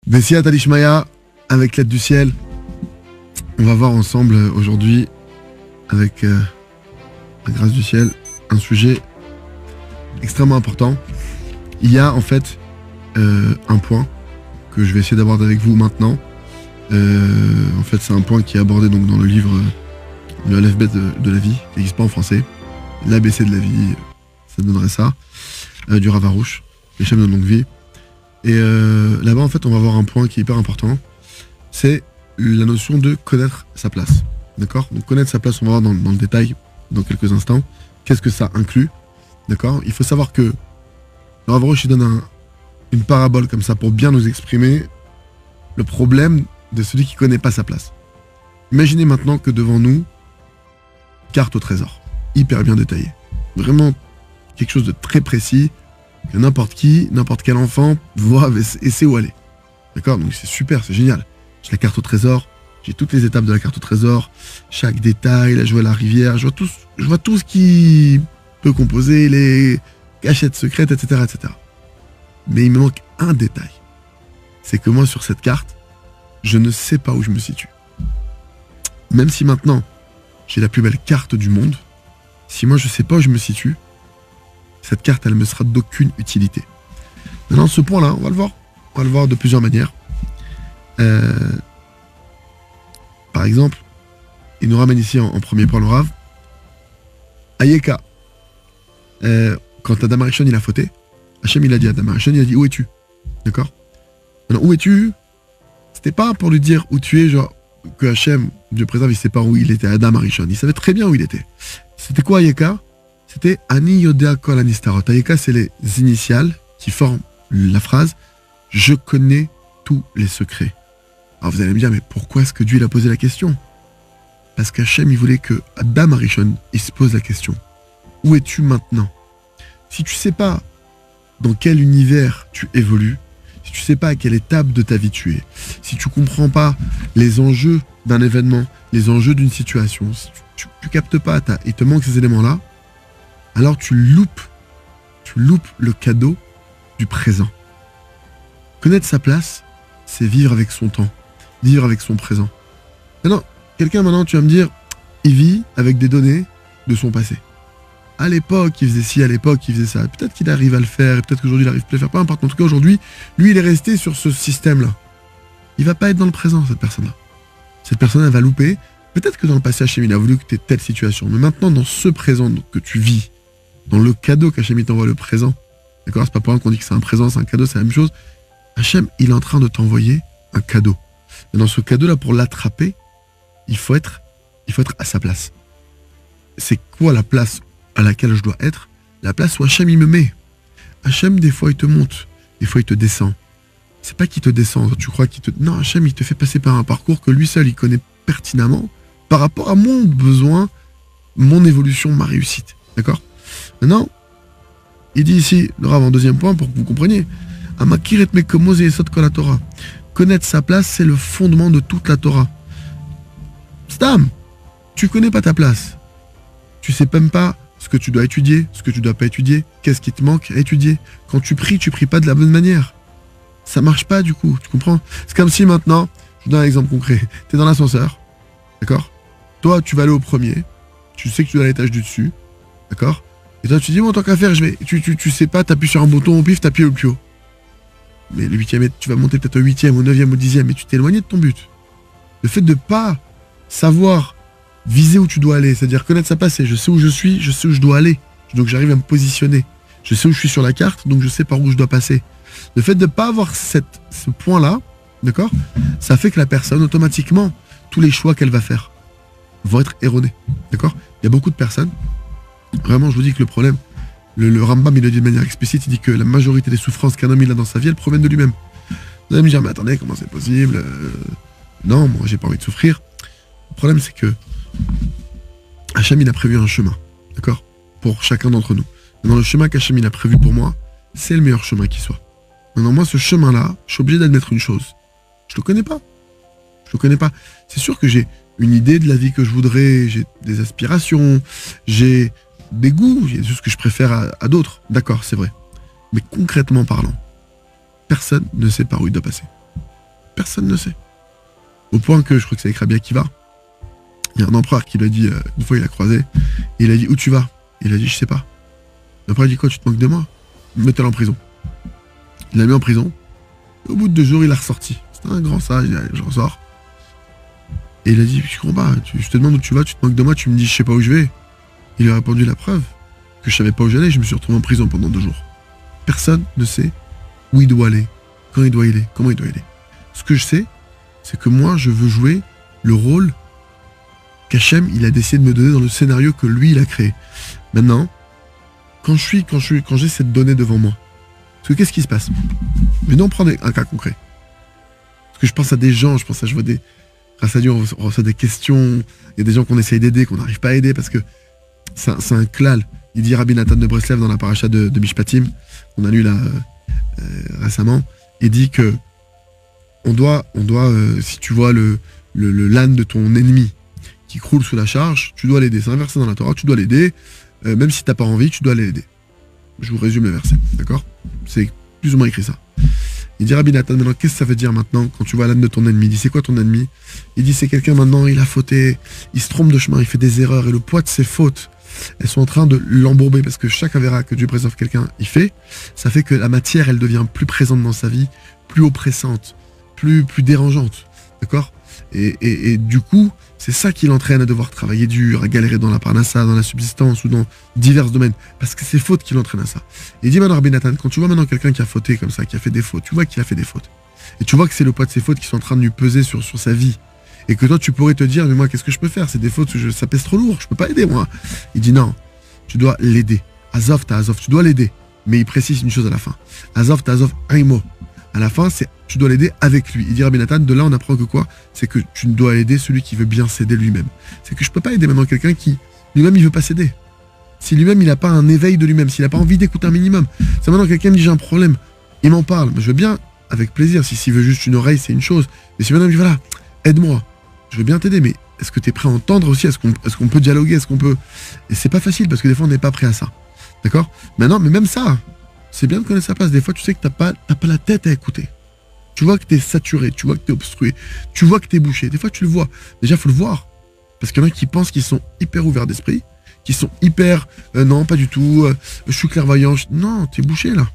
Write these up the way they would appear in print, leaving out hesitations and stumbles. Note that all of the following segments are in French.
Bessiat Alishmaya, avec l'aide du ciel, on va voir ensemble aujourd'hui, avec la grâce du ciel, un sujet extrêmement important. Il y a en fait un point que je vais essayer d'aborder avec vous maintenant. En fait, c'est un point qui est abordé donc dans le livre le Aleph-Bet de la vie, qui n'existe pas en français. L'ABC de la vie, ça donnerait ça, du Rav Arush, les chefs de longue vie. Et là-bas, en fait, on va voir un point qui est hyper important. C'est la notion de connaître sa place. D'accord ? Donc, connaître sa place, on va voir dans le détail dans quelques instants. Qu'est-ce que ça inclut ? D'accord ? Il faut savoir que le Rav Arush, il donne une parabole comme ça pour bien nous exprimer le problème de celui qui ne connaît pas sa place. Imaginez maintenant que devant nous, carte au trésor, hyper bien détaillée. Vraiment quelque chose de très précis, que n'importe qui, n'importe quel enfant voit et sait où aller. D'accord ? Donc c'est super, c'est génial. J'ai la carte au trésor, j'ai toutes les étapes de la carte au trésor, chaque détail, là je vois la rivière, je vois tout ce qui peut composer, les cachettes secrètes, etc., etc. Mais il me manque un détail. C'est que moi, sur cette carte, je ne sais pas où je me situe. Même si maintenant, j'ai la plus belle carte du monde, si moi je ne sais pas où je me situe, cette carte, elle me sera d'aucune utilité. Maintenant, ce point-là, on va le voir. On va le voir de plusieurs manières. Par exemple, il nous ramène ici en premier point le Rav. Ayeka. Quand Adam Arishon, il a fauté, Hachem, il a dit à Adam Arishon, il a dit, où es-tu ? D'accord ? Maintenant, où es-tu ? C'était pas pour lui dire où tu es, genre, que Hachem, Dieu préserve, il sait pas où il était, Adam Arishon. Il savait très bien où il était. C'était quoi Ayeka ? C'était Ani Yodea Kol Anistarot. Ayeka, c'est les initiales qui forment la phrase « Je connais tous les secrets ». Alors vous allez me dire, mais pourquoi est-ce que Dieu il a posé la question ? Parce qu'Hachem, il voulait que Adam Arishon, il se pose la question. Où es-tu maintenant ? Si tu sais pas dans quel univers tu évolues, si tu sais pas à quelle étape de ta vie tu es, si tu comprends pas les enjeux d'un événement, les enjeux d'une situation, si tu captes pas, il te manque ces éléments-là, alors tu loupes le cadeau du présent. Connaître sa place, c'est vivre avec son temps, vivre avec son présent. Maintenant, quelqu'un tu vas me dire, il vit avec des données de son passé. À l'époque, il faisait ci, à l'époque, il faisait ça. Peut-être qu'il arrive à le faire, et peut-être qu'aujourd'hui, il arrive plus à le faire. Peu importe. En tout cas, aujourd'hui, lui, il est resté sur ce système-là. Il va pas être dans le présent, cette personne-là. Cette personne, elle va louper. Peut-être que dans le passé, Hachem, il a voulu que tu aies telle situation. Mais maintenant, dans ce présent que tu vis, dans le cadeau qu'Hachem, il t'envoie le présent, d'accord ? C'est pas pour rien qu'on dit que c'est un présent, c'est un cadeau, c'est la même chose. Hachem, il est en train de t'envoyer un cadeau. Et dans ce cadeau-là, pour l'attraper, il faut être à sa place. C'est quoi la place à laquelle je dois être? La place où Hachem, il me met. Hachem, des fois, il te monte. Des fois, il te descend. C'est pas qu'il te descend. Tu crois qu'il te... Non, Hachem, il te fait passer par un parcours que lui seul, il connaît pertinemment par rapport à mon besoin, mon évolution, ma réussite. D'accord? Maintenant, il dit ici, le Rav, en deuxième point, pour que vous compreniez, Amakir et Mekomos et Esot Kol Torah. Connaître sa place, c'est le fondement de toute la Torah. Stam, tu connais pas ta place. Tu sais même pas ce que tu dois étudier, ce que tu dois pas étudier, qu'est-ce qui te manque à étudier. Quand tu pries pas de la bonne manière. Ça marche pas du coup, tu comprends? C'est comme si maintenant, je vous donne un exemple concret, tu es dans l'ascenseur, d'accord? Toi, tu vas aller au premier, tu sais que tu es à l'étage du dessus, d'accord? Et toi, tu dis, bon, tant qu'à faire, je vais. Tu sais pas, t'appuies sur un bouton au pif, t'appuies le plus haut. Mais le 8e, tu vas monter peut-être au 8e, au 9e, au 10e, et tu t'es éloigné de ton but. Le fait de pas savoir viser où tu dois aller, c'est-à-dire connaître sa place, c'est je sais où je suis, je sais où je dois aller. Donc j'arrive à me positionner. Je sais où je suis sur la carte, donc je sais par où je dois passer. Le fait de ne pas avoir ce point-là, d'accord, ça fait que la personne, automatiquement, tous les choix qu'elle va faire vont être erronés. D'accord? Il y a beaucoup de personnes, vraiment, je vous dis que le problème, le Rambam, il le dit de manière explicite, il dit que la majorité des souffrances qu'un homme il a dans sa vie, elles proviennent de lui-même. Vous allez me dire, mais attendez, comment c'est possible? Non, moi, j'ai pas envie de souffrir. Le problème, c'est que Hachem, il a prévu un chemin, d'accord, pour chacun d'entre nous. Maintenant, le chemin qu'Hachem, il a prévu pour moi, c'est le meilleur chemin qui soit. Maintenant, moi, ce chemin-là, je suis obligé d'admettre une chose. Je le connais pas. Je le connais pas. C'est sûr que j'ai une idée de la vie que je voudrais, j'ai des aspirations, j'ai des goûts, il y a des choses que je préfère à d'autres. D'accord, c'est vrai. Mais concrètement parlant, personne ne sait par où il doit passer. Personne ne sait. Au point que, je crois que c'est avec Rabbi Akiva, il y a un empereur qui lui a dit, une fois il a croisé, et il a dit, où tu vas? Il a dit, je sais pas. L'empereur a dit, quoi, tu te moques de moi? Mettez-le en prison. Il l'a mis en prison. Au bout de 2 jours, il l'a ressorti. C'était un grand sage, il a dit, je ressors. Et il a dit, je comprends pas, je te demande où tu vas, tu te moques de moi, tu me dis, je sais pas où je vais. Il lui a répondu, la preuve, que je savais pas où j'allais, je me suis retrouvé en prison pendant 2 jours. Personne ne sait où il doit aller, quand il doit y aller, comment il doit y aller. Ce que je sais, c'est que moi, je veux jouer le rôle qu'Hachem, il a décidé de me donner dans le scénario que lui, il a créé. Maintenant, quand j'ai cette donnée devant moi, parce que qu'est-ce qui se passe? Venons on prendre un cas concret. Parce que je pense à des gens, je vois des... Grâce à Dieu, on reçoit des questions, il y a des gens qu'on essaye d'aider, qu'on n'arrive pas à aider, parce que c'est un klal. Il dit Rabbi Nathan de Breslev dans la paracha de Mishpatim, qu'on a lu là récemment, il dit que on doit si tu vois le l'âne de ton ennemi qui croule sous la charge, tu dois l'aider. C'est un verset dans la Torah, tu dois l'aider, même si t'as pas envie, tu dois l'aider. Je vous résume le verset, d'accord? C'est plus ou moins écrit ça. Il dit Rabbi Nathan, maintenant, qu'est-ce que ça veut dire maintenant quand tu vois l'âne de ton ennemi? Il dit, c'est quoi ton ennemi? Il dit, c'est quelqu'un maintenant, il a fauté, il se trompe de chemin, il fait des erreurs, et le poids de ses fautes, elles sont en train de l'embourber, parce que chaque avéra que Dieu préserve quelqu'un, il fait, ça fait que la matière, elle devient plus présente dans sa vie, plus oppressante, plus dérangeante, d'accord? Et du coup, c'est ça qui l'entraîne à devoir travailler dur, à galérer dans la parnassa, dans la subsistance ou dans divers domaines. Parce que c'est faute qui l'entraîne à ça. Et il dit maintenant, Rabbi Nathan, quand tu vois maintenant quelqu'un qui a fauté comme ça, qui a fait des fautes, tu vois qu'il a fait des fautes. Et tu vois que c'est le poids de ses fautes qui sont en train de lui peser sur sa vie. Et que toi, tu pourrais te dire, mais moi, qu'est-ce que je peux faire? C'est des fautes, ça pèse trop lourd, je peux pas aider, moi. Il dit non, tu dois l'aider. Azov, t'as Azov, tu dois l'aider. Mais il précise une chose à la fin. Azov, t'as Azov, un mot. À la fin, c'est tu dois l'aider avec lui. Il dit Rabbi Nathan, de là on apprend que quoi? C'est que tu dois aider celui qui veut bien s'aider lui-même. C'est que je peux pas aider maintenant quelqu'un qui lui-même il veut pas s'aider. Si lui-même il a pas un éveil de lui-même, s'il a pas envie d'écouter un minimum. C'est maintenant quelqu'un me dit j'ai un problème, il m'en parle, mais je veux bien avec plaisir. S'il veut juste une oreille, c'est une chose. Mais si maintenant il me dit voilà, aide-moi, je veux bien t'aider, mais est-ce que tu es prêt à entendre aussi? Est-ce qu'on peut dialoguer? Est-ce qu'on peut... Et c'est pas facile parce que des fois on n'est pas prêt à ça. D'accord? Maintenant, mais même ça, c'est bien de connaître sa place. Des fois tu sais que t'as pas la tête à écouter. Tu vois que t'es saturé, tu vois que t'es obstrué, tu vois que t'es bouché. Des fois, tu le vois. Déjà, faut le voir. Parce qu'il y en a qui pensent qu'ils sont hyper ouverts d'esprit, qui sont hyper... non, pas du tout, je suis clairvoyant. Non, t'es bouché, là.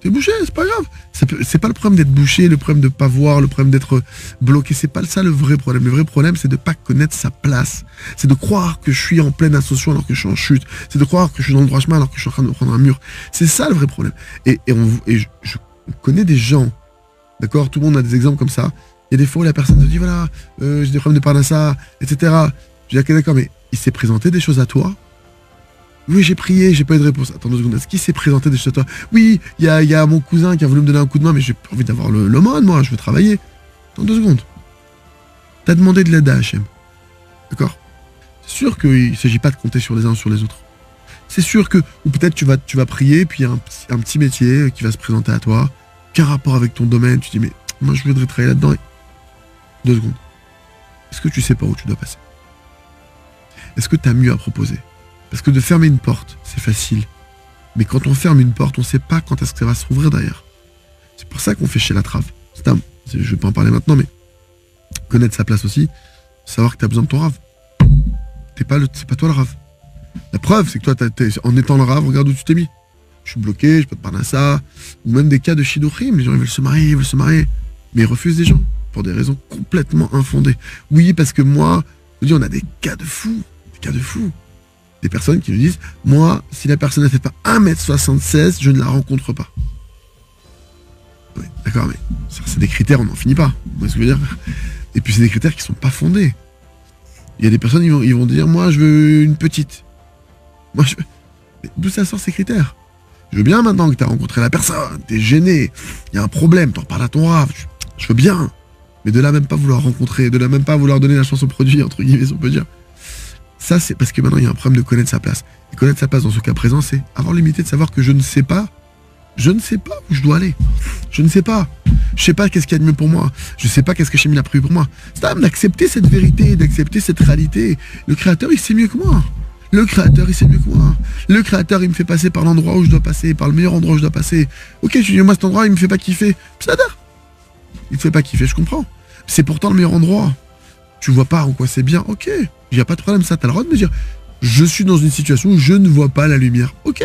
T'es bouché, c'est pas grave. C'est pas le problème d'être bouché, le problème de pas voir, le problème d'être bloqué. C'est pas ça le vrai problème. Le vrai problème, c'est de pas connaître sa place. C'est de croire que je suis en pleine ascension alors que je suis en chute. C'est de croire que je suis dans le droit chemin alors que je suis en train de me prendre un mur. C'est ça le vrai problème. Et je connais des gens... D'accord? Tout le monde a des exemples comme ça. Il y a des fois où la personne te dit voilà, j'ai des problèmes de parnassa, etc. Je dis ok, d'accord, mais il s'est présenté des choses à toi? Oui, j'ai prié, j'ai pas eu de réponse. Attends 2 secondes, est-ce qu'il s'est présenté des choses à toi? Oui, il y a mon cousin qui a voulu me donner un coup de main, mais j'ai pas envie d'avoir le mode, moi, je veux travailler. Attends 2 secondes. T'as demandé de l'aide à Hachem. D'accord? C'est sûr qu'il ne s'agit pas de compter sur les uns ou sur les autres. C'est sûr que, ou peut-être tu vas prier, puis il y a un petit métier qui va se présenter à toi. Qu'un rapport avec ton domaine, tu dis mais moi je voudrais travailler là-dedans. 2 secondes. Est-ce que tu sais pas où tu dois passer? Est-ce que tu as mieux à proposer? Parce que de fermer une porte, c'est facile. Mais quand on ferme une porte, on sait pas quand est-ce que ça va se rouvrir derrière. C'est pour ça qu'on fait chez la trave. Je vais pas en parler maintenant, mais connaître sa place aussi, savoir que tu as besoin de ton rave. C'est pas toi le rave. La preuve, c'est que toi, en étant le rave, regarde où tu t'es mis. Je suis bloqué, je peux te parler à ça. Ou même des cas de shidduchim, les gens ils veulent se marier. Mais ils refusent des gens, pour des raisons complètement infondées. Oui, parce que moi, je dis, on a des cas de fous. Des personnes qui nous disent, moi, si la personne ne fait pas 1m76, je ne la rencontre pas. Oui, d'accord, mais ça, c'est des critères, on n'en finit pas. Vous voyez ce que je veux dire? Et puis c'est des critères qui ne sont pas fondés. Il y a des personnes, ils vont dire, moi, je veux une petite. Mais d'où ça sort ces critères? Je veux bien maintenant que tu as rencontré la personne, t'es gêné, il y a un problème, t'en parles à ton rave, je veux bien. Mais de là même pas vouloir rencontrer, de là même pas vouloir donner la chance au produit, entre guillemets, si on peut dire. Ça, c'est parce que maintenant, il y a un problème de connaître sa place. Et connaître sa place dans ce cas présent, c'est avoir l'humilité de savoir que je ne sais pas où je dois aller. Je ne sais pas. Je sais pas qu'est-ce qu'il y a de mieux pour moi. Je sais pas qu'est-ce que Hachem a prévu pour moi. C'est à d'accepter cette vérité, d'accepter cette réalité. Le Créateur, il sait mieux que moi. Le Créateur, il sait mieux que moi. Le Créateur, il me fait passer par l'endroit où je dois passer, par le meilleur endroit où je dois passer. Ok, je dis, moi, cet endroit, il me fait pas kiffer. il te fait pas kiffer, je comprends. C'est pourtant le meilleur endroit. Tu vois pas en quoi c'est bien, ok. Il n'y a pas de problème, ça, t'as le droit de me dire, je suis dans une situation où je ne vois pas la lumière, ok.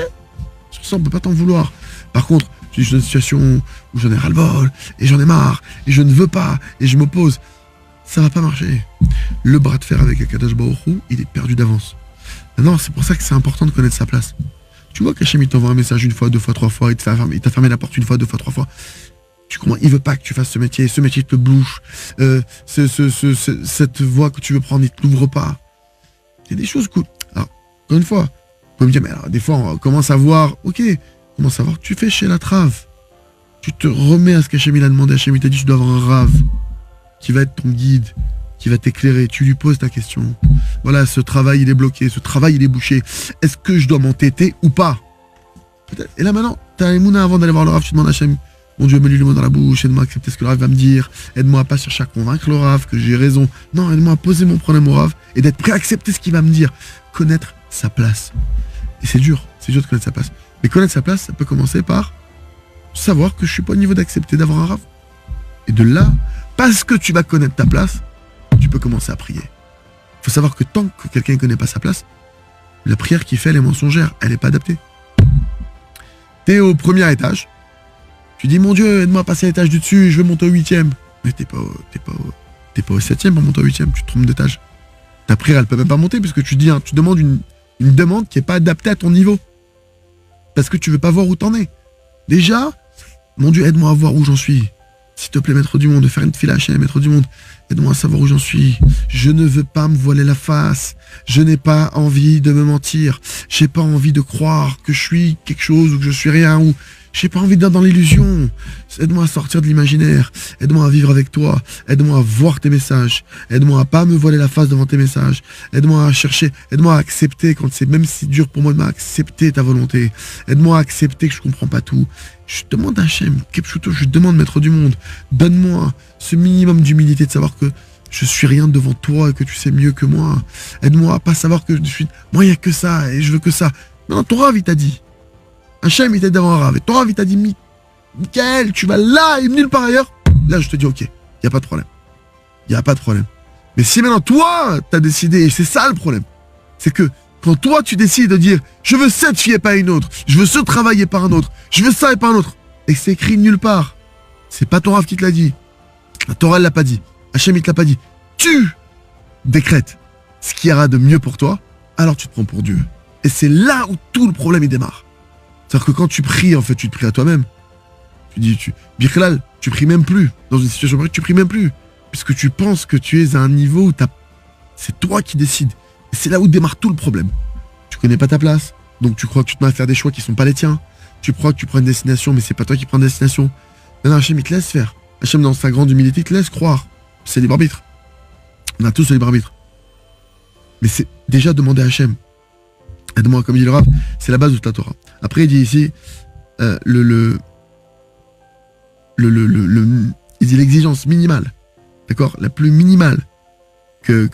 Sur ça, on peut pas t'en vouloir. Par contre, je suis dans une situation où j'en ai ras-le-bol, et j'en ai marre, et je ne veux pas, et je m'oppose. Ça va pas marcher. Le bras de fer avec Akadosh Baruch Hu, il est perdu d'avance. Maintenant, c'est pour ça que c'est important de connaître sa place. Tu vois qu'Hachem, il t'envoie un message une fois, deux fois, trois fois, il t'a fermé la porte une fois, deux fois, trois fois. Tu comprends, il veut pas que tu fasses ce métier te bouche, cette voie que tu veux prendre, il te l'ouvre pas. Il y a des choses que, alors, encore une fois, vous pouvez me dire, mais alors, des fois, on commence à voir, ok, commence à voir, tu fais chez la trave. Tu te remets à ce qu'Hachem, il a demandé, Hachem, il t'a dit, tu dois avoir un rave, qui va être ton guide, qui va t'éclairer, tu lui poses ta question. Voilà, ce travail, il est bloqué, ce travail, il est bouché. Est-ce que je dois m'entêter ou pas? Peut-être. Et là, maintenant, t'as les mouna avant d'aller voir le rave, tu demandes à Hachem, mon Dieu, mets-lui le mot dans la bouche, aide-moi à accepter ce que le rave va me dire, aide-moi à pas chercher à convaincre le rave, que j'ai raison. Non, aide-moi à poser mon problème au rave et d'être prêt à accepter ce qu'il va me dire. Connaître sa place. Et c'est dur de connaître sa place. Mais connaître sa place, ça peut commencer par savoir que je suis pas au niveau d'accepter d'avoir un rave. Et de là, parce que tu vas connaître ta place, tu peux commencer à prier. Il faut savoir que tant que quelqu'un ne connaît pas sa place, la prière qu'il fait, elle est mensongère, elle n'est pas adaptée. T'es au premier étage, tu dis, mon Dieu, aide-moi à passer à l'étage du dessus, je veux monter au 8e. Mais t'es pas au 7e pour monter au 8e, tu te trompes d'étage. Ta prière, elle peut même pas monter, parce que tu dis, tu demandes une demande qui n'est pas adaptée à ton niveau. Parce que tu veux pas voir où t'en es. Déjà, mon Dieu, aide-moi à voir où j'en suis. S'il te plaît, maître du monde, de faire une file à Hachem, maître du monde, aide-moi à savoir où j'en suis. Je ne veux pas me voiler la face. Je n'ai pas envie de me mentir. J'ai pas envie de croire que je suis quelque chose ou que je suis rien ou j'ai pas envie d'être dans l'illusion. Aide-moi à sortir de l'imaginaire. Aide-moi à vivre avec toi. Aide-moi à voir tes messages. Aide-moi à pas me voiler la face devant tes messages. Aide-moi à chercher. Aide-moi à accepter quand c'est même si dur pour moi de m'accepter ta volonté. Aide-moi à accepter que je comprends pas tout. Je demande à Hachem, Kepchuto, je demande maître du monde. Donne-moi ce minimum d'humilité de savoir que je suis rien devant toi et que tu sais mieux que moi. Aide-moi à pas savoir que je suis... Moi, il n'y a que ça et je veux que ça. Non, ton rave, il t'a dit. Hachem, il t'a dit d'avoir un rave. Et ton rave, il t'a dit, Michael, tu vas là et nulle part ailleurs. Là, je te dis, ok, il n'y a pas de problème. Il n'y a pas de problème. Mais si maintenant, toi, t'as décidé, et c'est ça le problème, c'est que quand toi, tu décides de dire, je veux cette fille et pas une autre, je veux ce travail et pas un autre, je veux ça et pas un autre, et que c'est écrit nulle part, c'est pas ton rave qui te l'a dit. La Torah, elle l'a pas dit. Hachem, il te l'a pas dit. Tu décrètes ce qu'il y aura de mieux pour toi, alors tu te prends pour Dieu. Et c'est là où tout le problème, il démarre. C'est-à-dire que quand tu pries, en fait, tu te pries à toi-même. Tu dis, Bichlal, tu pries même plus. Dans une situation pareille, tu pries même plus. Puisque tu penses que tu es à un niveau où c'est toi qui décides. Et c'est là où démarre tout le problème. Tu connais pas ta place, donc tu crois que tu te mets à faire des choix qui sont pas les tiens. Tu crois que tu prends une destination, mais c'est pas toi qui prends une destination. Non, Hachem, il te laisse faire. Hachem, dans sa grande humilité, il te laisse croire. C'est libre arbitre. On a tous le libre arbitre. Mais c'est déjà demander à Hachem. Aide-moi, comme dit le Rav, c'est la base de la Torah. Après, il dit ici, il dit l'exigence minimale, d'accord, la plus minimale que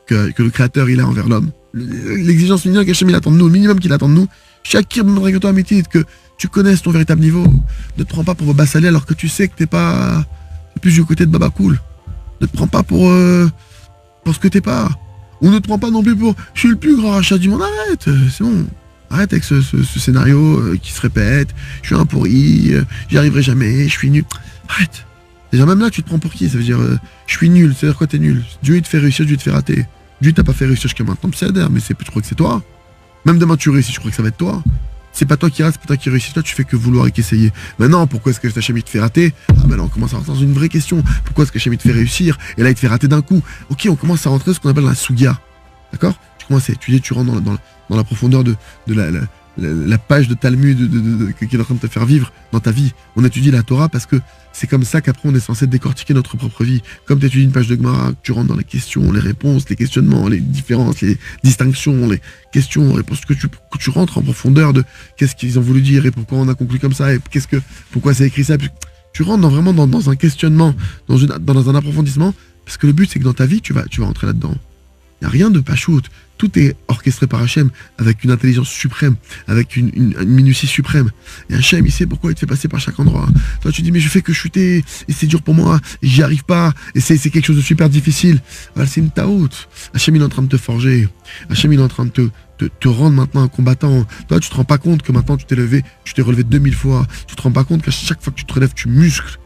le Créateur il a envers l'homme. L'exigence minimale qu'Hachem il attend de nous, le minimum qu'il attend de nous. Shakir que toi, Métit, que tu connaisses ton véritable niveau. Ne te prends pas pour Baba Salé alors que tu sais que t'es plus du côté de Baba Cool. Ne te prends pas pour ce que t'es pas. Ou ne te prends pas non plus pour je suis le plus grand rachat du monde. Arrête, c'est bon. Arrête avec ce scénario qui se répète. Je suis un pourri, j'y arriverai jamais, je suis nul. Arrête. Déjà même là tu te prends pour qui? Ça veut dire je suis nul, c'est-à-dire quoi t'es nul? Dieu il te fait réussir, Dieu il te fait rater. Dieu t'a pas fait réussir jusqu'à maintenant, c'est adhère, mais je crois que c'est toi. Même demain tu réussis, je crois que ça va être toi. C'est pas toi qui rate, c'est pas toi qui réussis, toi tu fais que vouloir et qu'essayer. Maintenant, pourquoi est-ce que Hachem il te fait rater? Ah ben là on commence à rentrer dans une vraie question. Pourquoi est-ce que Hachem il te fait réussir? Et là il te fait rater d'un coup. Ok, on commence à rentrer dans ce qu'on appelle la Sugia. D'accord? Tu commences à étudier, tu rentres dans la profondeur de la page de Talmud qui est en train de te faire vivre dans ta vie. On étudie la Torah parce que c'est comme ça qu'après on est censé décortiquer notre propre vie. Comme tu étudies une page de Gemara, tu rentres dans les questions, les réponses, les questionnements, les différences, les distinctions, les questions, réponses, que tu rentres en profondeur de qu'est-ce qu'ils ont voulu dire et pourquoi on a conclu comme ça et pourquoi c'est écrit ça. Tu rentres vraiment dans un questionnement, dans un approfondissement, parce que le but c'est que dans ta vie tu vas rentrer là-dedans. Il n'y a rien de pachout. Tout est orchestré par Hachem, avec une intelligence suprême, avec une minutie suprême. Et Hachem, il sait pourquoi il te fait passer par chaque endroit. Toi, tu dis, mais je fais que chuter, et c'est dur pour moi, et j'y arrive pas, et c'est quelque chose de super difficile. Voilà, c'est une taout. Hachem, il est en train de te forger. Hachem, il est en train de te rendre maintenant un combattant. Toi, tu te rends pas compte que maintenant, tu t'es relevé 2000 fois. Tu te rends pas compte qu'à chaque fois que tu te relèves, tu te muscles,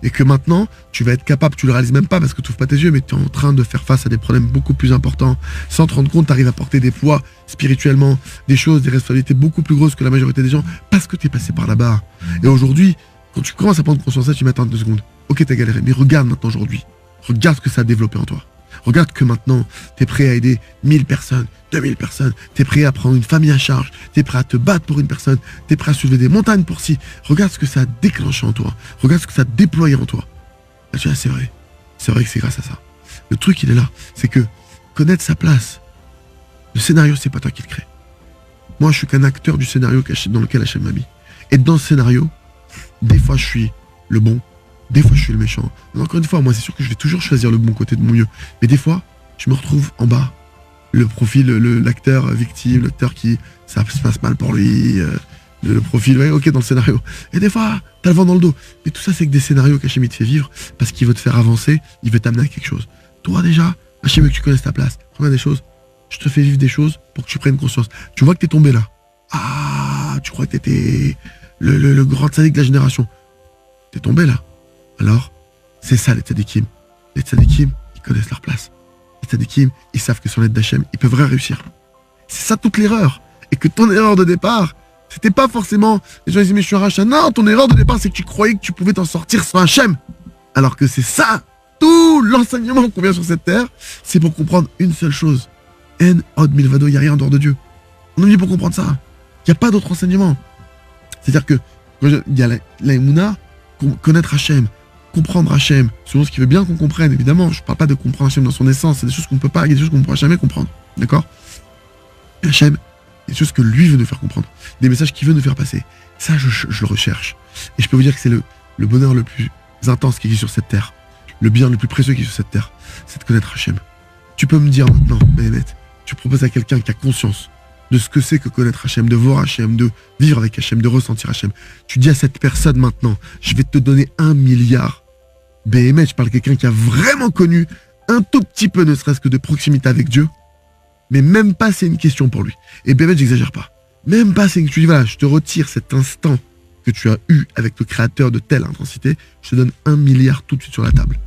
et que maintenant, tu vas être capable, tu le réalises même pas parce que tu ouvres pas tes yeux, mais tu es en train de faire face à des problèmes beaucoup plus importants. Sans te rendre compte, tu arrives à porter des poids spirituellement, des choses, des responsabilités beaucoup plus grosses que la majorité des gens, parce que tu es passé par là-bas. Et aujourd'hui, quand tu commences à prendre conscience de ça, tu m'attends 2 secondes. Ok, t'as galéré, mais regarde maintenant aujourd'hui. Regarde ce que ça a développé en toi. Regarde que maintenant, tu es prêt à aider 1000 personnes, 2000 personnes, tu es prêt à prendre une famille à charge, tu es prêt à te battre pour une personne, tu es prêt à soulever des montagnes pour si. Regarde ce que ça a déclenché en toi, regarde ce que ça a déployé en toi. Là, tu vois, c'est vrai que c'est grâce à ça. Le truc, il est là, c'est que connaître sa place, le scénario, c'est pas toi qui le crée. Moi, je suis qu'un acteur du scénario dans lequel Hachem m'a mis. Et dans ce scénario, des fois, je suis le bon, des fois, je suis le méchant. Mais encore une fois, moi, c'est sûr que je vais toujours choisir le bon côté de mon mieux. Mais des fois, je me retrouve en bas. Le profil, l'acteur victime, l'acteur qui, ça se passe mal pour lui. Le profil, ouais, ok, dans le scénario. Et des fois, t'as le vent dans le dos. Mais tout ça, c'est que des scénarios qu'Hachem il te fait vivre parce qu'il veut te faire avancer, il veut t'amener à quelque chose. Toi, déjà, Hachem veut que tu connaisses ta place. Regarde des choses. Je te fais vivre des choses pour que tu prennes conscience. Tu vois que t'es tombé là. Ah, tu crois que t'étais le grand tzaddik de la génération. T'es tombé là. Alors, c'est ça les tzadikim. Les tzadikim, ils connaissent leur place. Les tzadikim, ils savent que sur l'aide d'Hachem, ils peuvent réussir. C'est ça toute l'erreur. Et que ton erreur de départ, c'était pas forcément... Les gens disent, mais je suis un rachat. Non, ton erreur de départ, c'est que tu croyais que tu pouvais t'en sortir sans Hachem. Alors que c'est ça, tout l'enseignement qu'on vient sur cette terre, c'est pour comprendre une seule chose. En od milvado, il n'y a rien en dehors de Dieu. On est venu pour comprendre ça. Il n'y a pas d'autre enseignement. C'est-à-dire que, il y a la Emouna, connaître Hachem, comprendre Hachem, selon ce qu'il veut bien qu'on comprenne, évidemment. Je ne parle pas de comprendre Hachem dans son essence, c'est des choses qu'on ne peut pas, il y a des choses qu'on ne pourra jamais comprendre. D'accord? Hachem, il y a des choses que lui veut nous faire comprendre, des messages qu'il veut nous faire passer. Ça, je le recherche. Et je peux vous dire que c'est le bonheur le plus intense qui existe sur cette terre, le bien le plus précieux qui existe sur cette terre, c'est de connaître Hachem. Tu peux me dire maintenant, Béhémet, tu proposes à quelqu'un qui a conscience de ce que c'est que connaître Hachem, de voir Hachem, de vivre avec Hachem, de ressentir Hachem. Tu dis à cette personne maintenant, je vais te donner 1 milliard. Béhémet, je parle de quelqu'un qui a vraiment connu un tout petit peu, ne serait-ce que de proximité avec Dieu, mais même pas c'est une question pour lui. Et Béhémet, j'exagère pas. Même pas c'est une question, tu dis voilà, je te retire cet instant que tu as eu avec le créateur de telle intensité, je te donne 1 milliard tout de suite sur la table.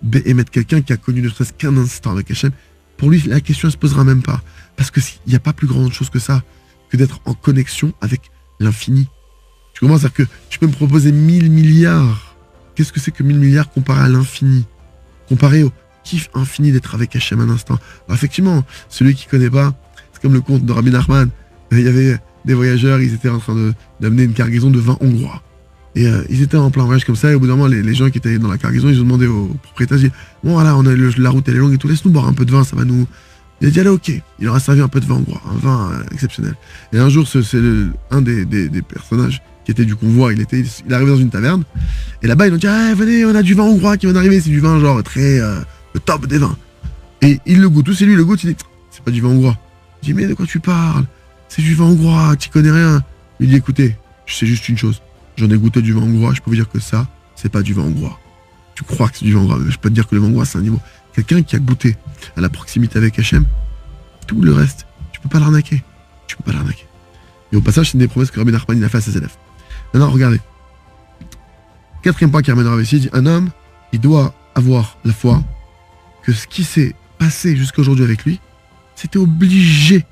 Béhémet, quelqu'un qui a connu ne serait-ce qu'un instant avec Hachem, pour lui, la question ne se posera même pas. Parce qu'il n'y a pas plus grande chose que ça, que d'être en connexion avec l'infini. Tu commences à dire que tu peux me proposer 1000 milliards. Qu'est-ce que c'est que 1000 milliards comparé à l'infini? Comparé au kiff infini d'être avec Hachem un instant. Alors effectivement, celui qui ne connaît pas, c'est comme le conte de Rabbi Nachman. Il y avait des voyageurs, ils étaient en train d'amener une cargaison de vin hongrois. Et ils étaient en plein voyage comme ça, et au bout d'un moment, les gens qui étaient dans la cargaison, ils ont demandé au propriétaire, ils ont dit, bon voilà, la route elle est longue et tout, laisse-nous boire un peu de vin, ça va nous... Il a dit, allez, ok, il leur a servi un peu de vin hongrois, un vin exceptionnel. Et un jour, c'est un des personnages qui était du convoi, il arrivait dans une taverne, et là-bas, ils ont dit, ah, venez, on a du vin hongrois qui vient d'arriver, c'est du vin genre très... le top des vins. Et il le goûte, c'est lui, le goûte, il dit, c'est pas du vin hongrois. Il dit, mais de quoi tu parles? C'est du vin hongrois, tu connais rien. Il dit, écoutez, je sais juste une chose. J'en ai goûté du vin hongrois, je peux vous dire que ça, c'est pas du vin hongrois. Tu crois que c'est du vin hongrois, mais je peux te dire que le vin hongrois, c'est un niveau. Quelqu'un qui a goûté à la proximité avec Hachem, tout le reste, tu peux pas l'arnaquer. Tu peux pas l'arnaquer. Et au passage, c'est une des promesses que Rabbi Nachman a fait à ses élèves. Maintenant, regardez. 4e point qui ramène Rav ici, dit un homme, il doit avoir la foi que ce qui s'est passé jusqu'à aujourd'hui avec lui, c'était obligé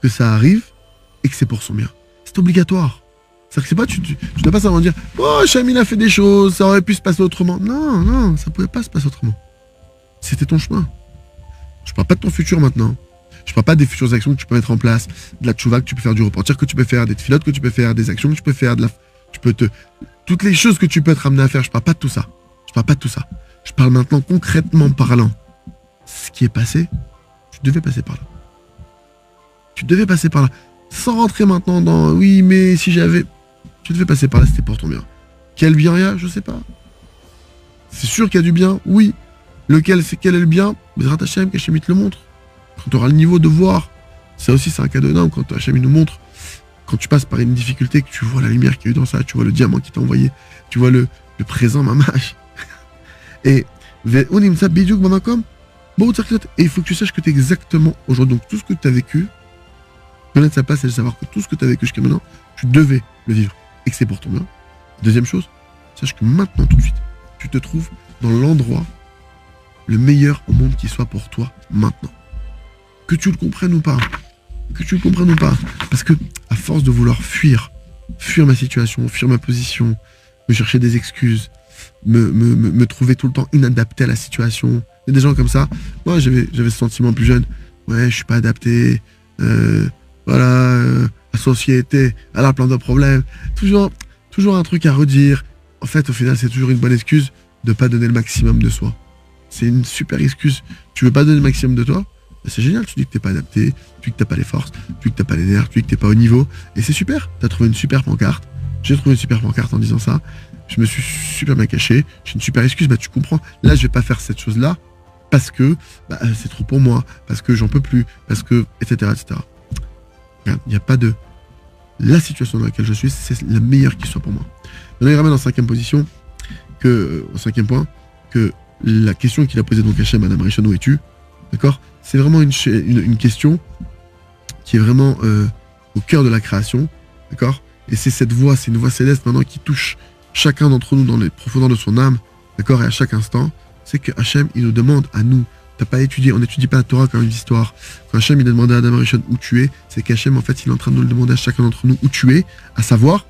que ça arrive et que c'est pour son bien. C'est obligatoire. C'est-à-dire que c'est pas, tu dois pas savoir dire, oh, Hachem, il a fait des choses, ça aurait pu se passer autrement. Non, ça pouvait pas se passer autrement. C'était ton chemin. Je parle pas de ton futur maintenant. Je parle pas des futures actions que tu peux mettre en place, de la tchouva que tu peux faire, du repentir que tu peux faire, des tfilotes que tu peux faire, des actions que tu peux faire, toutes les choses que tu peux être amené à faire. Je parle pas de tout ça. Je parle maintenant concrètement parlant. Ce qui est passé, tu devais passer par là. Sans rentrer maintenant dans, oui, mais si j'avais... Tu devais passer par là, c'était pour ton bien. Quel bien il y a? Je sais pas. C'est sûr qu'il y a du bien, oui. Quel est le bien? Bezrat Hachem, qu'Hachem te le montre. quand tu auras le niveau de voir, ça aussi c'est un cadeau énorme quand Hachem il nous montre, quand tu passes par une difficulté, que tu vois la lumière qu'il y a eu dans ça, tu vois le diamant qui t'a envoyé, tu vois le présent mamash. Et il faut que tu saches que tu es exactement aujourd'hui. Donc tout ce que tu as vécu, connaître sa place et de savoir que tout ce que tu as vécu jusqu'à maintenant, tu devais le vivre et que c'est pour ton bien. Deuxième chose, sache que maintenant, tout de suite, tu te trouves dans l'endroit le meilleur au monde qui soit pour toi maintenant. Que tu le comprennes ou pas. Parce que, à force de vouloir fuir ma situation, fuir ma position, me chercher des excuses, me trouver tout le temps inadapté à la situation. Il y a des gens comme ça. Moi, j'avais ce sentiment plus jeune. Ouais, je suis pas adapté. La société, elle a plein de problèmes. Toujours un truc à redire. En fait, au final, c'est toujours une bonne excuse de pas donner le maximum de soi. C'est une super excuse. Tu veux pas donner le maximum de toi? C'est génial, tu dis que t'es pas adapté, tu dis que t'as pas les forces, tu dis que t'as pas les nerfs, tu dis que t'es pas au niveau. Et c'est super, t'as trouvé une super pancarte. J'ai trouvé une super pancarte en disant ça. Je me suis super bien caché. J'ai une super excuse, tu comprends. Là, je vais pas faire cette chose-là parce que c'est trop pour moi, parce que j'en peux plus, parce que, etc. Il n'y a pas de... La situation dans laquelle je suis, c'est la meilleure qui soit pour moi. Maintenant, il ramène en cinquième position, au cinquième point, que la question qu'il a posée donc à Hachem, Madame Rishon, où es-tu? D'accord? C'est vraiment une question qui est vraiment au cœur de la création. D'accord? Et c'est cette voix, c'est une voix céleste maintenant qui touche chacun d'entre nous dans les profondeurs de son âme. D'accord? Et à chaque instant, c'est que Hachem, il nous demande à nous. T'as pas étudié, on n'étudie pas la Torah comme une histoire. Quand Hachem, il a demandé à Adam Rishon où tu es, c'est qu'Hachem, en fait, il est en train de nous le demander à chacun d'entre nous où tu es, à savoir,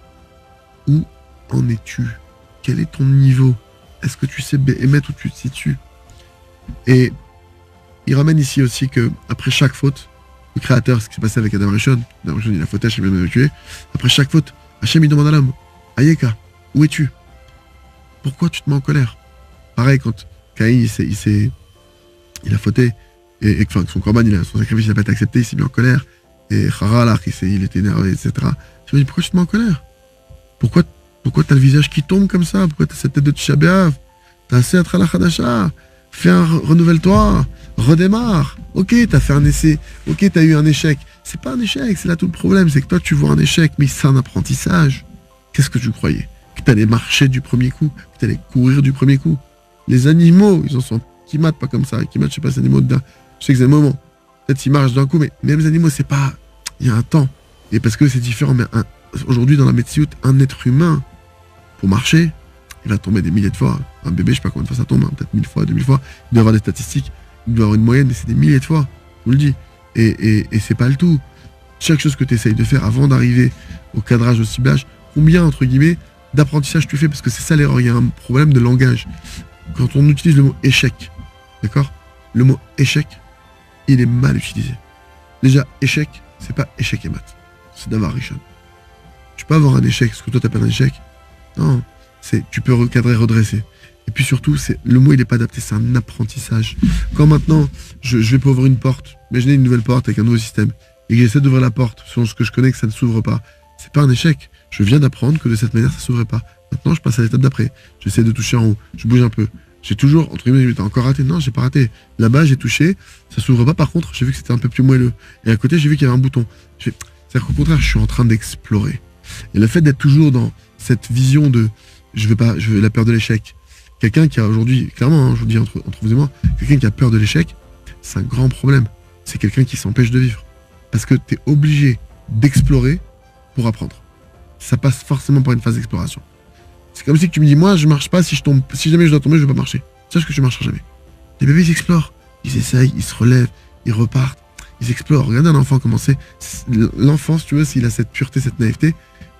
où en es-tu? Quel est ton niveau? Est-ce que tu sais émettre où tu te situes? Et il ramène ici aussi que après chaque faute, le Créateur, ce qui s'est passé avec Adam Rishon, il a fauté, Hachem l'a tué. Après chaque faute, Hachem, il demande à l'homme, Ayeka, où es-tu? Pourquoi tu te mets en colère? Pareil, quand Caïn, il a fauté, et que son corban, son sacrifice n'a pas été accepté, il s'est mis en colère, et Haralach, il était énervé, etc. Je me dis, pourquoi tu te mets en colère? Pourquoi t'as le visage qui tombe comme ça? Pourquoi t'as cette tête de Tisha B'Av? T'as assez à la Hadasha? Renouvelle-toi, redémarre. Ok, t'as fait un essai, ok, t'as eu un échec. C'est pas un échec, c'est là tout le problème, c'est que toi tu vois un échec, mais c'est un apprentissage. Qu'est-ce que tu croyais? Que t'allais marcher du premier coup, que t'allais courir du premier coup? Les animaux, ils en sont qui matent pas comme ça, qui matent, je sais pas, ces animaux je sais que c'est un moment. Peut-être ils marchent d'un coup, mais même les animaux, c'est pas. Il y a un temps. Et parce que c'est différent, mais aujourd'hui dans la médecine, un être humain, pour marcher, il va tomber des milliers de fois. Un bébé, je sais pas combien de fois ça tombe, peut-être 1000 fois, 2000 fois. Il doit avoir des statistiques, il doit avoir une moyenne, mais c'est des milliers de fois, je vous le dis. Et c'est pas le tout. Chaque chose que tu essayes de faire avant d'arriver au cadrage, au ciblage, combien, entre guillemets, d'apprentissage tu fais? Parce que c'est ça l'erreur, il y a un problème de langage. Quand on utilise le mot échec, d'accord? Le mot échec, il est mal utilisé. Déjà, échec, c'est pas échec et maths. C'est d'avoir Rishon. Tu peux avoir un échec, ce que toi t'appelles un échec. Non, tu peux recadrer, redresser. Et puis surtout, le mot il est pas adapté, c'est un apprentissage. Quand maintenant, je vais pour ouvrir une porte, imaginez une nouvelle porte avec un nouveau système, et que j'essaie d'ouvrir la porte, selon ce que je connais que ça ne s'ouvre pas, c'est pas un échec. Je viens d'apprendre que de cette manière ça s'ouvrait pas. Maintenant je passe à l'étape d'après. J'essaie de toucher en haut, je bouge un peu. J'ai toujours, entre guillemets, t'as encore raté? Non, j'ai pas raté. Là-bas j'ai touché, ça s'ouvre pas, par contre j'ai vu que c'était un peu plus moelleux. Et à côté j'ai vu qu'il y avait un bouton. C'est-à-dire qu'au contraire, je suis en train d'explorer. Et le fait d'être toujours dans cette vision de la peur de l'échec. Quelqu'un qui a aujourd'hui, clairement, je vous dis entre vous et moi, quelqu'un qui a peur de l'échec, c'est un grand problème. C'est quelqu'un qui s'empêche de vivre. Parce que tu es obligé d'explorer pour apprendre. Ça passe forcément par une phase d'exploration. C'est comme si tu me dis, moi je marche pas, si jamais je dois tomber, je vais pas marcher. Sache que tu marcheras jamais. Les bébés ils explorent, ils essayent, ils se relèvent, ils repartent, ils explorent. Regardez un enfant comment c'est. L'enfant, si tu veux, s'il a cette pureté, cette naïveté,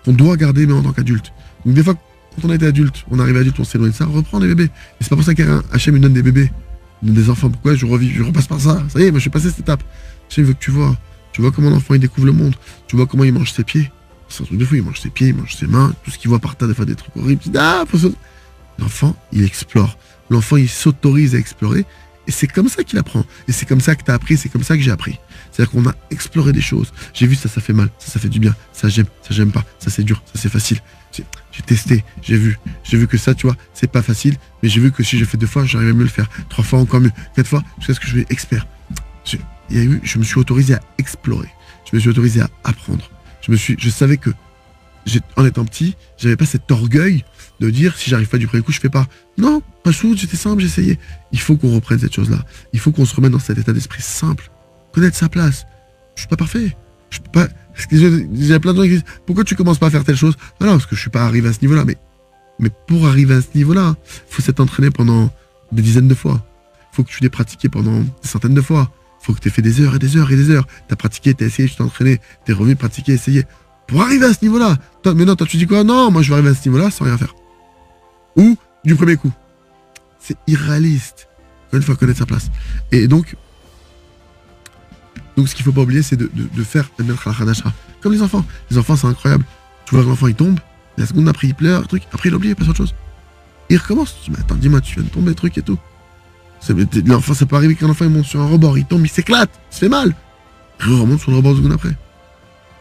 qu'on doit garder même en tant qu'adulte. Donc des fois, quand on a été adulte, on arrive adulte, on s'éloigne de ça, on reprend les bébés. Et c'est pas pour ça qu'Hachem me donne des bébés, il donne des enfants. Pourquoi je repasse par ça? Ça y est, moi je suis passé cette étape. Hachem veut que tu vois comment l'enfant il découvre le monde, tu vois comment il mange ses pieds. C'est un truc de fou, il mange ses pieds, il mange ses mains, tout ce qu'il voit par terre, des fois des trucs horribles. L'enfant, il explore. L'enfant, il s'autorise à explorer. Et c'est comme ça qu'il apprend. Et c'est comme ça que tu as appris, c'est comme ça que j'ai appris. C'est-à-dire qu'on a exploré des choses. J'ai vu ça fait mal, ça fait du bien, ça j'aime pas, ça c'est dur, ça c'est facile. J'ai testé, j'ai vu que ça, tu vois, c'est pas facile, mais j'ai vu que si j'ai fait 2 fois, j'arrive à mieux le faire. 3 fois, encore mieux. 4 fois, jusqu'à ce que je sois expert. je me suis autorisé à explorer. Je me suis autorisé à apprendre. Je savais que, en étant petit, j'avais pas cet orgueil de dire, si j'arrive pas du premier coup, je fais pas. Non, Massoud, j'étais simple, j'essayais. Il faut qu'on reprenne cette chose-là. Il faut qu'on se remette dans cet état d'esprit simple. Connaître sa place. Je suis pas parfait. Je peux pas. Il y a plein de gens qui disent, pourquoi tu commences pas à faire telle chose? Voilà, parce que je suis pas arrivé à ce niveau-là. Mais pour arriver à ce niveau-là, il faut s'être entraîné pendant des dizaines de fois. Il faut que tu l'aies pratiqué pendant des centaines de fois. Il faut que tu aies fait des heures et des heures et des heures. Tu as pratiqué, tu as essayé, tu t'es entraîné, tu es revenu pratiquer, essayer. Pour arriver à ce niveau-là. Mais non, toi tu dis quoi? Non, moi je vais arriver à ce niveau-là sans rien faire. Ou du premier coup. C'est irréaliste. Encore une fois, connaître sa place. Et donc ce qu'il faut pas oublier, c'est de faire comme les enfants. Les enfants, c'est incroyable. Tu vois l'enfant, il tombe. La seconde après, il pleure, truc. Après, il oublie, il passe à autre chose. Il recommence. Tu dis, mais attends, dis-moi, tu viens de tomber, truc et tout. L'enfant, ça peut arriver qu'un enfant, il monte sur un rebord, il tombe, il s'éclate, il se fait mal. Il remonte sur le rebord 2 secondes après.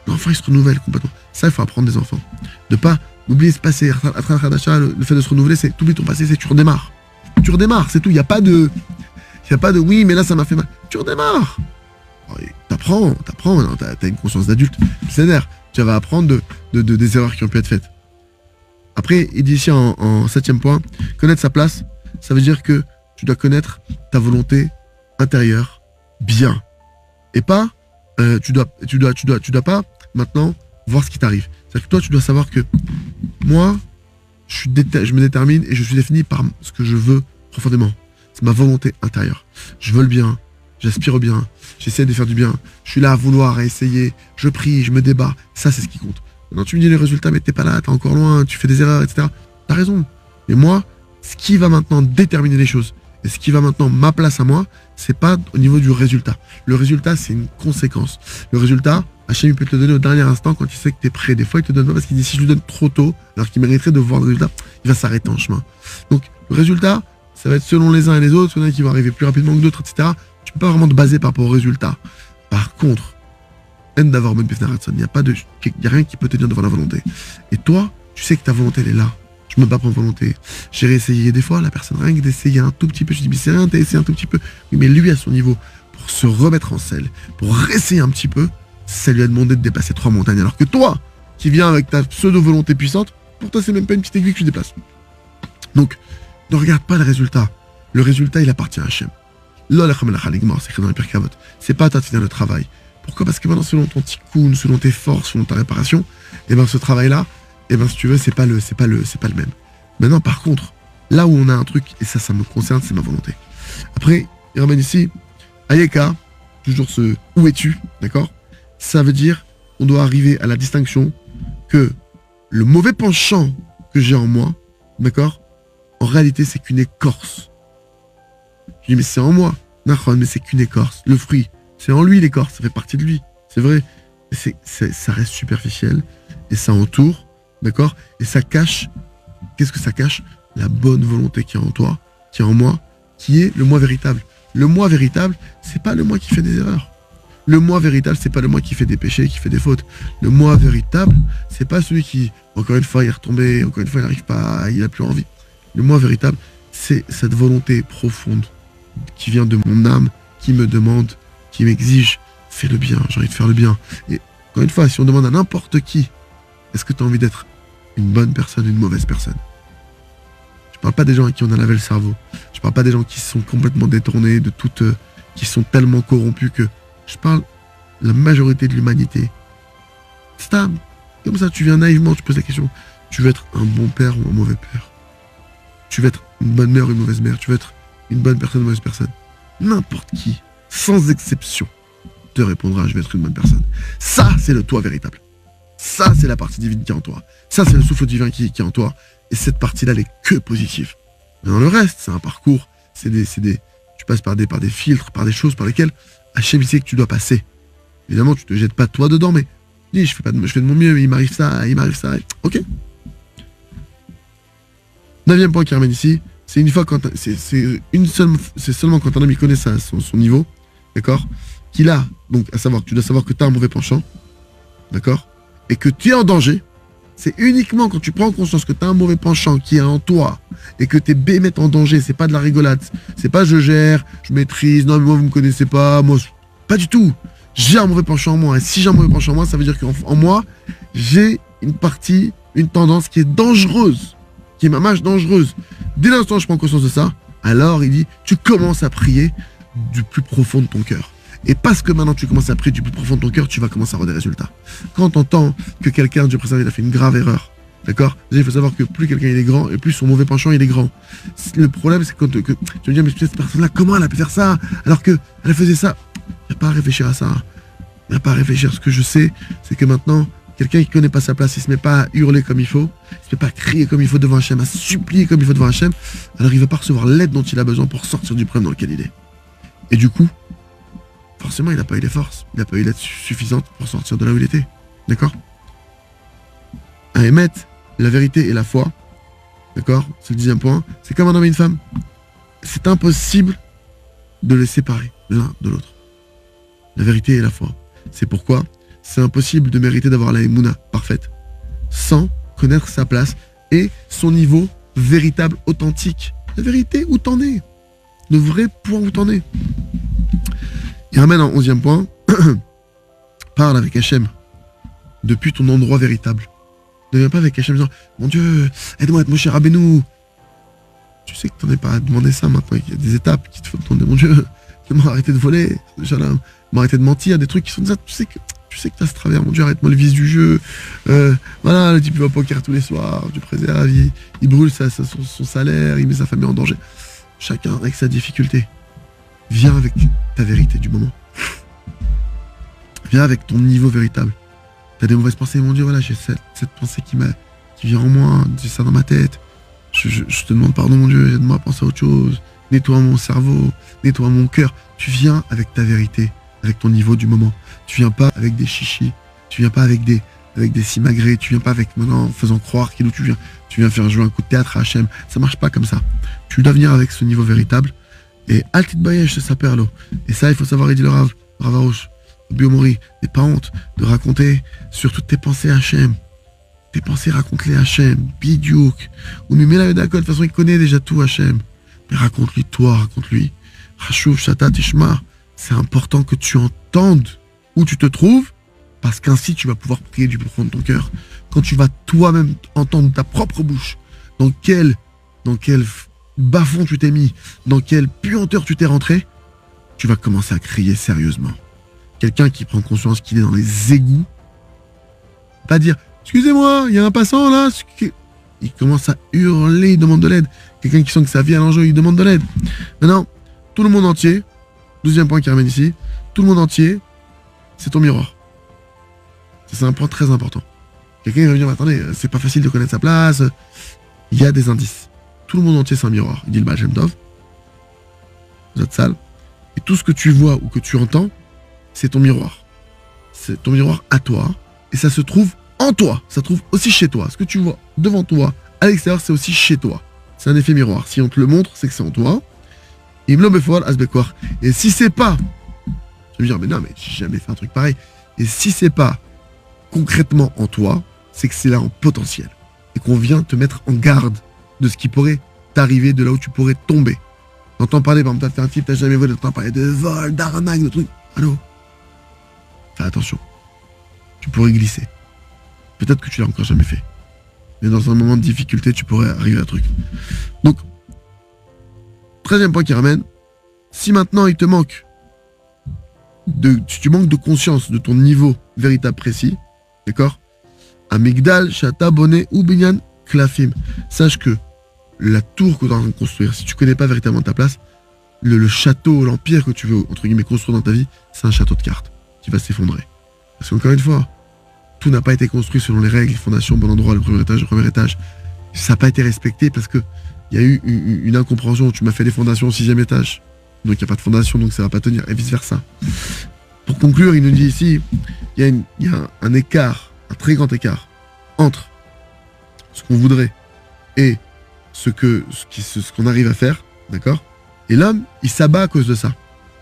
L'enfant, il se renouvelle complètement. Ça, il faut apprendre des enfants. De pas oublier ce passé. Le fait de se renouveler, c'est t'oublies ton passé, c'est tu redémarres. Tu redémarres, c'est tout. Il n'y a pas de oui, mais là, ça m'a fait mal. Tu redémarres. T'apprends, t'as une conscience d'adulte. C'est-à-dire, tu vas apprendre des erreurs qui ont pu être faites. Après, il dit ici en 7e point, connaître sa place, ça veut dire que tu dois connaître ta volonté intérieure bien. Et pas, tu dois pas maintenant voir ce qui t'arrive. C'est-à-dire que toi, tu dois savoir que moi, je me détermine et je suis défini par ce que je veux profondément. C'est ma volonté intérieure. Je veux le bien, j'aspire au bien, j'essaie de faire du bien, je suis là à vouloir, à essayer, je prie, je me débat. Ça, c'est ce qui compte. Maintenant, tu me dis les résultats, mais t'es pas là, t'es encore loin, tu fais des erreurs, etc. T'as raison. Mais moi, ce qui va maintenant déterminer les choses, et ce qui va maintenant ma place à moi, c'est pas au niveau du résultat. Le résultat, c'est une conséquence. Le résultat, Hachem, il peut te le donner au dernier instant quand il sait que t'es prêt. Des fois, il te donne pas parce qu'il dit si je lui donne trop tôt, alors qu'il mériterait de voir le résultat, il va s'arrêter en chemin. Donc, le résultat, ça va être selon les uns et les autres, il y en a qui vont arriver plus rapidement que d'autres, etc. Tu peux pas vraiment te baser par rapport au résultat. Par contre, il n'y a rien qui peut te tenir devant la volonté. Et toi, tu sais que ta volonté, elle est là. Je me bats pour volonté. J'ai réessayé des fois, la personne, rien que d'essayer un tout petit peu, je dis, mais c'est rien, t'as essayé un tout petit peu. Oui, mais lui, à son niveau, pour se remettre en selle, pour réessayer un petit peu, ça lui a demandé de dépasser 3 montagnes. Alors que toi, qui viens avec ta pseudo-volonté puissante, pour toi, c'est même pas une petite aiguille que tu déplaces. Donc, ne regarde pas le résultat. Le résultat, il appartient à Hachem. C'est écrit dans les Pirkei Avot. C'est pas à toi de finir le travail. Pourquoi? Parce que maintenant, selon ton tikkun, selon tes forces, selon ta réparation, et ben ce travail-là, et ben si tu veux, c'est pas le même. Maintenant, par contre, là où on a un truc, et ça me concerne, c'est ma volonté. Après, il ramène ici, Ayeka, toujours ce où es-tu, d'accord? Ça veut dire, on doit arriver à la distinction que le mauvais penchant que j'ai en moi, d'accord? En réalité, c'est qu'une écorce. Je dis, mais c'est en moi. Nahon, mais c'est qu'une écorce. Le fruit, c'est en lui l'écorce, ça fait partie de lui. C'est vrai. Mais ça reste superficiel. Et ça entoure, d'accord? Et ça cache, qu'est-ce que ça cache? La bonne volonté qui est en toi, qui est en moi, qui est le moi véritable. Le moi véritable, c'est pas le moi qui fait des erreurs. Le moi véritable, c'est pas le moi qui fait des péchés, qui fait des fautes. Le moi véritable, c'est pas celui qui, encore une fois, il est retombé, encore une fois, il n'arrive pas, il a plus envie. Le moi véritable, c'est cette volonté profonde qui vient de mon âme, qui me demande, qui m'exige, fais le bien, j'ai envie de faire le bien. Et encore une fois, si on demande à n'importe qui, est-ce que tu as envie d'être une bonne personne ou une mauvaise personne? Je parle pas des gens à qui on a lavé le cerveau. Je parle pas des gens qui sont complètement détournés de toute, qui sont tellement corrompus que je parle de la majorité de l'humanité. Stam, comme ça, tu viens naïvement, tu poses la question. Tu veux être un bon père ou un mauvais père? Tu veux être une bonne mère ou une mauvaise mère? Tu veux être une bonne personne ou une mauvaise personne? N'importe qui, sans exception, te répondra, je vais être une bonne personne. Ça, c'est le toi véritable. Ça, c'est la partie divine qui est en toi. Ça, c'est le souffle divin qui est en toi. Et cette partie-là, elle est que positive. Mais dans le reste, c'est un parcours. Tu passes par des filtres, par des choses par lesquelles Hachem sait que tu dois passer. Évidemment, tu te jettes pas toi dedans, mais dis, je fais de mon mieux, mais il m'arrive ça. Ok. 9e point qui ramène ici, c'est une fois quand c'est seulement quand un homme il connaît son niveau, d'accord, qu'il a, donc à savoir que tu dois savoir que tu as un mauvais penchant, d'accord, et que tu es en danger. C'est uniquement quand tu prends conscience que tu as un mauvais penchant qui est en toi et que tes bémets en danger, c'est pas de la rigolade, c'est pas je gère, je maîtrise, non mais moi vous me connaissez pas, moi Pas du tout. J'ai un mauvais penchant en moi. Et si j'ai un mauvais penchant en moi, ça veut dire qu'en moi, j'ai une partie, une tendance qui est dangereuse, qui est ma marche dangereuse. Dès l'instant où je prends conscience de ça, alors il dit, tu commences à prier du plus profond de ton cœur. Et parce que maintenant tu commences à prier du plus profond de ton cœur, tu vas commencer à avoir des résultats. Quand tu entends que quelqu'un, Dieu préserve, il a fait une grave erreur, d'accord? Il faut savoir que plus quelqu'un il est grand, et plus son mauvais penchant il est grand. Le problème, c'est que tu me dis, mais cette personne-là, comment elle a pu faire ça alors qu'elle faisait ça? Il n'y a pas à réfléchir à ça. Il n'y a pas à réfléchir. Ce que je sais, c'est que maintenant, quelqu'un qui ne connaît pas sa place, il ne se met pas à hurler comme il faut, il ne se met pas à crier comme il faut devant Hachem, à supplier comme il faut devant Hachem, alors il ne va pas recevoir l'aide dont il a besoin pour sortir du problème dans lequel il est. Et du coup, forcément, il n'a pas eu les forces, il n'a pas eu l'aide suffisante pour sortir de là où il était. D'accord? À émettre la vérité et la foi, d'accord? C'est le 10e point. C'est comme un homme et une femme. C'est impossible de les séparer l'un de l'autre. La vérité et la foi. C'est pourquoi c'est impossible de mériter d'avoir la émouna parfaite sans connaître sa place et son niveau véritable, authentique. La vérité, où t'en es. Le vrai point où t'en es. Il ramène en 11e point, parle avec Hachem depuis ton endroit véritable. Ne viens pas avec Hachem en disant, mon Dieu, aide-moi à être mon cher Rabbeinu. Tu sais que t'en es pas à demander ça maintenant, il y a des étapes qui te font demander, mon Dieu, fais-moi arrêter de voler, m'arrêter de mentir, des trucs qui sont déjà, tu sais que t'as ce travers, mon Dieu, arrête-moi le vice du jeu. Voilà, le type il va au poker tous les soirs, du préserve, il brûle son salaire, il met sa famille en danger. Chacun avec sa difficulté. Viens avec ta vérité du moment. Viens avec ton niveau véritable. T'as des mauvaises pensées, mon Dieu, voilà, j'ai cette pensée qui vient en moi, j'ai ça dans ma tête. Je te demande pardon, mon Dieu, aide-moi à penser à autre chose. Nettoie mon cerveau, nettoie mon cœur. Tu viens avec ta vérité, avec ton niveau du moment. Tu viens pas avec des chichis, tu viens pas avec des simagrées, tu viens pas avec maintenant en faisant croire qu'il est où tu viens. Tu viens faire jouer un coup de théâtre à Hachem. Ça marche pas comme ça. Tu dois venir avec ce niveau véritable. Et Altit Bayesh, c'est sa perlo. Et ça, il faut savoir, il dit le Rav Arouche, Biomori, n'aie pas honte de raconter sur toutes tes pensées à Hachem. Tes pensées, raconte-les à Hachem. Bidiouk. Ou mais mets-la d'accord, de toute façon, il connaît déjà tout Hachem. Mais raconte-lui toi, raconte-lui. Rashuv, Shata, Tishma. C'est important que tu entendes où tu te trouves, parce qu'ainsi tu vas pouvoir prier du plus profond de ton cœur. Quand tu vas toi-même entendre ta propre bouche, dans quel bas-fond tu t'es mis, dans quelle puanteur tu t'es rentré, tu vas commencer à crier sérieusement. Quelqu'un qui prend conscience qu'il est dans les égouts, pas dire « Excusez-moi, il y a un passant là !» Il commence à hurler, il demande de l'aide. Quelqu'un qui sent que sa vie est à l'enjeu, il demande de l'aide. Maintenant, tout le monde entier, 12e point qui ramène ici, tout le monde entier, c'est ton miroir. Ça, c'est un point très important. Quelqu'un va me dire, attendez, c'est pas facile de connaître sa place. Il y a des indices. Tout le monde entier, c'est un miroir. Il dit le Baal Shem Tov. Vous êtes sale. Et tout ce que tu vois ou que tu entends, c'est ton miroir. C'est ton miroir à toi. Et ça se trouve en toi. Ça se trouve aussi chez toi. Ce que tu vois devant toi, à l'extérieur, c'est aussi chez toi. C'est un effet miroir. Si on te le montre, c'est que c'est en toi. Et si c'est pas, tu vas me dire, mais non, mais j'ai jamais fait un truc pareil. Et si c'est pas concrètement en toi, c'est que c'est là en potentiel. Et qu'on vient te mettre en garde de ce qui pourrait t'arriver, de là où tu pourrais tomber. T'entends parler, par exemple, t'as fait un type, t'as jamais volé, t'entends parler de vol, d'arnaque, de trucs. Allô? Fais attention. Tu pourrais glisser. Peut-être que tu l'as encore jamais fait. Mais dans un moment de difficulté, tu pourrais arriver à un truc. Donc, 13e point qui ramène, si maintenant il te manque si tu manques de conscience de ton niveau véritable précis, d'accord? Amigdal, Shata, Bonnet ou Binyan, Klafim. Sache que la tour que tu es en train de construire, si tu connais pas véritablement ta place, le château, l'empire que tu veux, entre guillemets, construire dans ta vie, c'est un château de cartes qui va s'effondrer. Parce qu'encore une fois, tout n'a pas été construit selon les règles, fondation, bon endroit, le premier étage. Ça n'a pas été respecté parce que il y a eu une incompréhension. Tu m'as fait des fondations au 6e étage. Donc il n'y a pas de fondation, donc ça ne va pas tenir, et vice-versa. Pour conclure, il nous dit ici, il y a un écart, un très grand écart, entre ce qu'on voudrait et ce qu'on arrive à faire, d'accord? Et l'homme, il s'abat à cause de ça.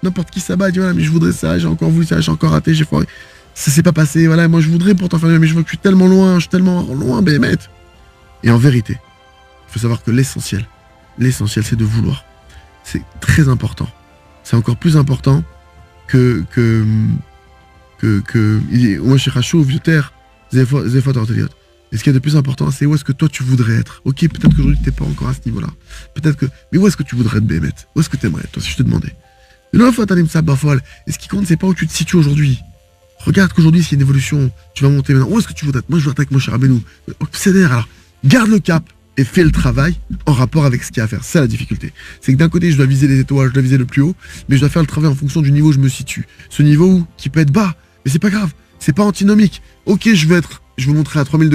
N'importe qui s'abat, il dit, voilà, mais je voudrais ça, j'ai encore voulu ça, j'ai encore raté, j'ai foiré. Ça s'est pas passé, voilà, moi je voudrais pourtant faire mieux, mais je vois que je suis tellement loin, Béhémeth. Et en vérité, il faut savoir que l'essentiel, c'est de vouloir. C'est très important. C'est encore plus important il dit, moi, chez Rachou, vieux terre, Zéphot Orteliot. Et ce qui est de plus important, c'est où est-ce que toi tu voudrais être. Ok, peut-être qu'aujourd'hui t'es pas encore à ce niveau-là. Peut-être que. Mais où est-ce que tu voudrais être, Béhémet? Où est-ce que t'aimerais être, toi, si je te demandais? Une fois, t'as ça, bafol. Et ce qui compte, c'est pas où tu te situes aujourd'hui. Regarde qu'aujourd'hui, s'il y a une évolution, tu vas monter maintenant. Où est-ce que tu voudrais être? Moi, je veux être avec mon cher Rabbeinu. Obsédère, alors, garde le cap et fais le travail en rapport avec ce qu'il y a à faire. C'est la difficulté. C'est que d'un côté, je dois viser les étoiles, je dois viser le plus haut, mais je dois faire le travail en fonction du niveau où je me situe. Ce niveau qui peut être bas, mais c'est pas grave. C'est pas antinomique. Ok, je veux montrer à 3000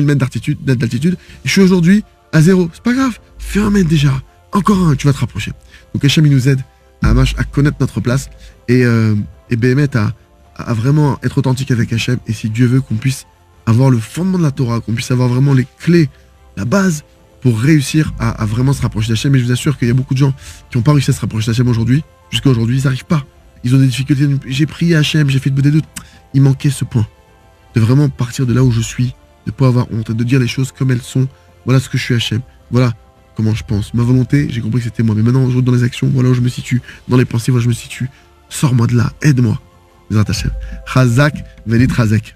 mètres d'altitude, et je suis aujourd'hui à 0. C'est pas grave. Fais un mètre déjà. Encore un, tu vas te rapprocher. Donc Hachem, il nous aide à connaître notre place et Béhémet à vraiment être authentique avec Hachem. Et si Dieu veut qu'on puisse avoir le fondement de la Torah, qu'on puisse avoir vraiment les clés, la base pour réussir à vraiment se rapprocher d'Hachem. Et je vous assure qu'il y a beaucoup de gens qui n'ont pas réussi à se rapprocher d'Hachem aujourd'hui. Jusqu'à aujourd'hui, ils n'arrivent pas. Ils ont des difficultés. J'ai prié Hachem, j'ai fait des doutes. Il manquait ce point. De vraiment partir de là où je suis, de ne pas avoir honte, de dire les choses comme elles sont. Voilà ce que je suis Hachem. Voilà comment je pense. Ma volonté, j'ai compris que c'était moi. Mais maintenant, dans les actions, voilà où je me situe. Dans les pensées, voilà où je me situe. Sors-moi de là, aide-moi. Zrat Hachem. Chazak, Velit Chazek.